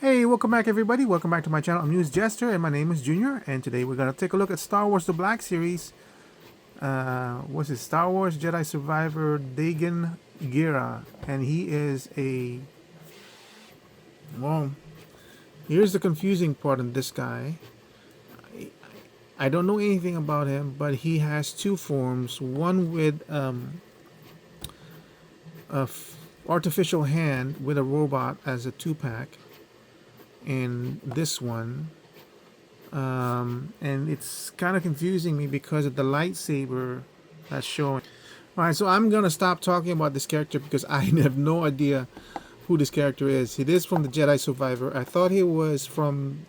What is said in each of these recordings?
Hey, welcome back everybody. Welcome back to my channel, AmusedJester, and my name is Junior. And today we're gonna take a look at Star Wars: The Black Series. What's it? Star Wars Jedi Survivor Dagan Gera, and he is a well. Here's the confusing part in this guy. I don't know anything about him, but he has two forms. One with artificial hand with a robot as a two-pack, and this one. And it's kind of confusing me because of the lightsaber that's showing. Alright, so I'm gonna stop talking about this character because I have no idea who this character is. It is from the Jedi Survivor. I thought he was from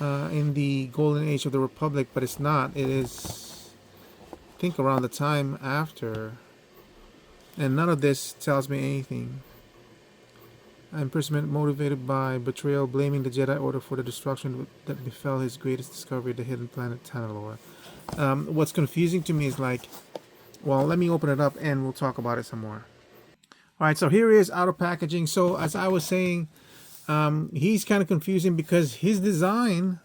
in the Golden Age of the Republic, but it's not. It is, I think, around the time after. And none of this tells me anything. Imprisonment motivated by betrayal, blaming the Jedi Order for the destruction that befell his greatest discovery, the hidden planet Tanalorr. What's confusing to me is like, well, let me open it up and we'll talk about it some more. Alright, so here is outer packaging. So as I was saying, he's kind of confusing because his design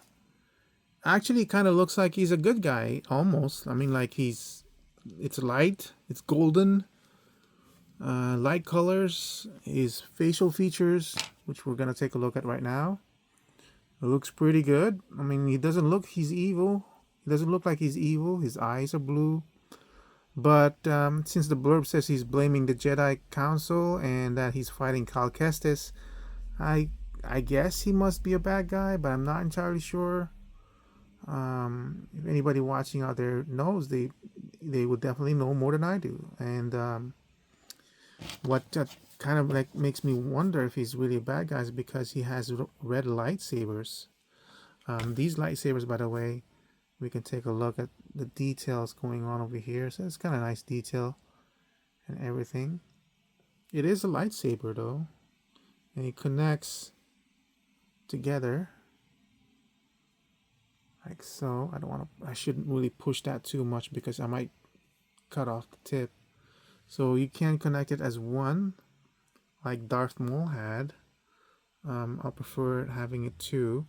actually kind of looks like he's a good guy, almost. I mean, like it's light, it's golden. Light colors, his facial features, which we're gonna take a look at right now. It looks pretty good. I mean, he doesn't look he's evil. He doesn't look like he's evil. His eyes are blue. But since the blurb says he's blaming the Jedi Council and that he's fighting Cal Kestis, I guess he must be a bad guy, but I'm not entirely sure. If anybody watching out there knows, they would definitely know more than I do. And what kind of like makes me wonder if he's really a bad guy is because he has red lightsabers. These lightsabers, by the way, we can take a look at the details going on over here. So it's kind of nice detail and everything. It is a lightsaber though, and it connects together like so. I shouldn't really push that too much because I might cut off the tip. So you can connect it as one, like Darth Maul had. I'll prefer having it two.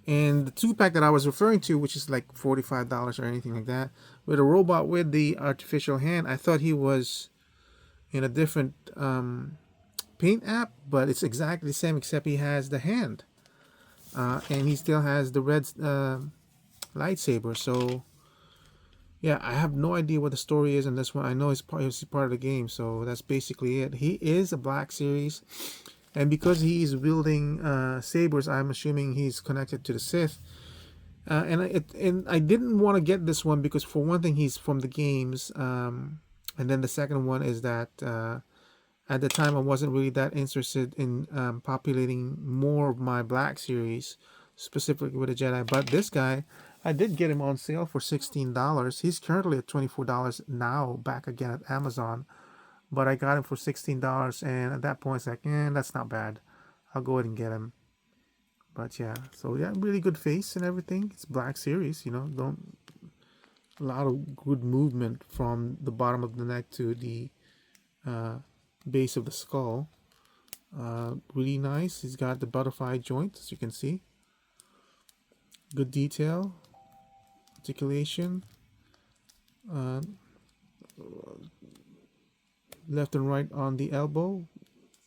And the two-pack that I was referring to, which is like $45 or anything like that, with a robot with the artificial hand, I thought he was in a different paint app, but it's exactly the same except he has the hand. And he still has the red lightsaber, so... yeah, I have no idea what the story is in this one. I know it's part of the game, so that's basically it. He is a Black Series, and because he's wielding sabers, I'm assuming he's connected to the Sith. And I didn't want to get this one because, for one thing, he's from the games, and then the second one is that at the time I wasn't really that interested in populating more of my Black Series, specifically with a Jedi. But this guy, I did get him on sale for $16. He's currently at $24 now, back again at Amazon. But I got him for $16, and at that point, it's like, that's not bad. I'll go ahead and get him. But yeah, so yeah, really good face and everything. It's Black Series, you know, a lot of good movement from the bottom of the neck to the base of the skull. Really nice. He's got the butterfly joint, as you can see. Good detail. Articulation, left and right on the elbow,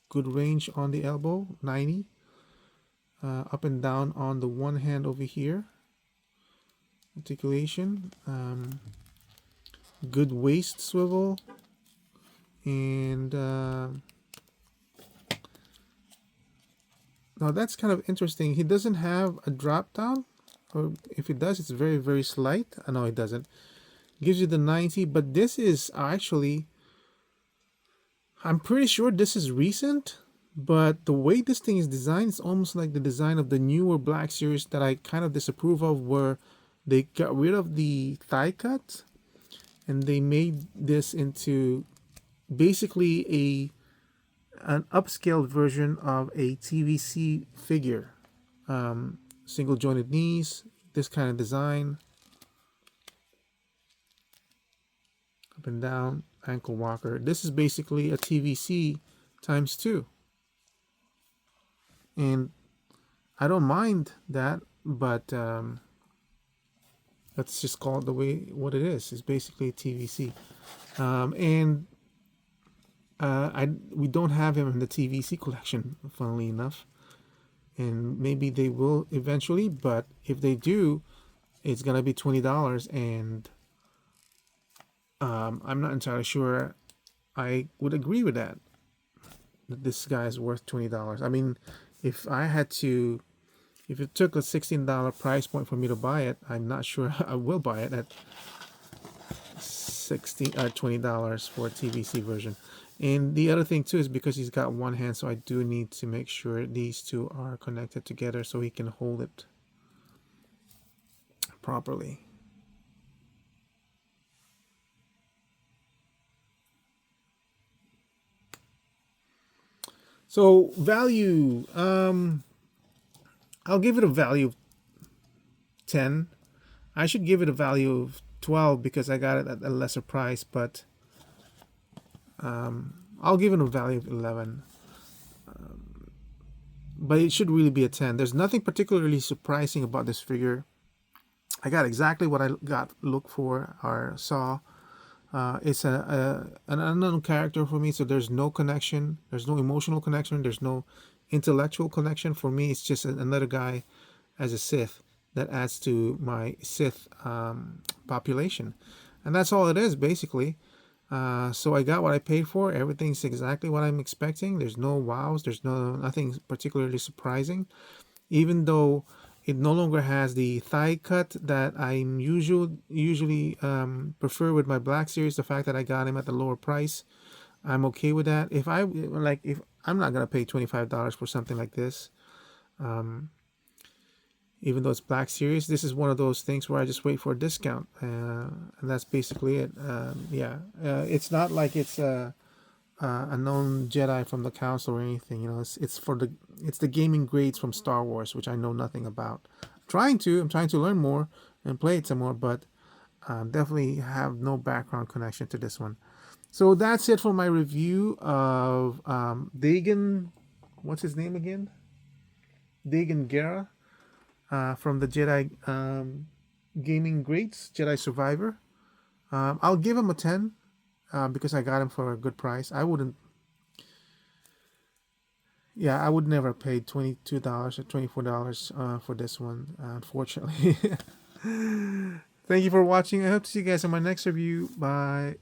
good range on the elbow, 90, up and down on the one hand over here, articulation, good waist swivel, and now that's kind of interesting. He doesn't have a drop down. Or if it does, it's very, very slight. No, it doesn't. Gives you the 90, but this is actually, I'm pretty sure this is recent, but the way this thing is designed is almost like the design of the newer Black Series that I kind of disapprove of, where they got rid of the thigh cut and they made this into basically an upscaled version of a TVC figure. Single jointed knees, this kind of design, up and down, ankle walker. This is basically a TVC times 2. and I don't mind that, but let's just call it the way what it is. It's basically TVC, and we don't have him in the TVC collection, funnily enough, and maybe they will eventually. But if they do, it's gonna be $20, and I'm not entirely sure I would agree with that. That this guy is worth $20. I mean, if I had to, if it took a $16 price point for me to buy it, I'm not sure I will buy it at $20 for a TVC version. And the other thing too is because he's got one hand, so I do need to make sure these two are connected together so he can hold it properly. So value, I'll give it a value of 10. I should give it a value of 12 because I got it at a lesser price, but I'll give it a value of 11. But it should really be a 10. There's nothing particularly surprising about this figure. I got exactly what I looked for or saw. It's an unknown character for me, so there's no connection. There's no emotional connection. There's no intellectual connection. For me, it's just another guy as a Sith that adds to my Sith population. And that's all it is, basically. So I got what I paid for. Everything's exactly what I'm expecting. There's no wows. There's nothing particularly surprising. Even though it no longer has the thigh cut that I usually prefer with my Black Series. The fact that I got him at the lower price, I'm okay with that. If I'm not gonna pay $25 for something like this, even though it's Black Series, this is one of those things where I just wait for a discount, and that's basically it. It's not like it's a known Jedi from the Council or anything. You know, it's the gaming grades from Star Wars, which I know nothing about. I'm trying to learn more and play it some more, but definitely have no background connection to this one. So that's it for my review of Dagan. What's his name again? Dagan Gera from the Jedi gaming greats, Jedi Survivor. I'll give him a 10. Because I got him for a good price. I would never pay $22 or $24 for this one, unfortunately. Thank you for watching. I hope to see you guys in my next review. Bye.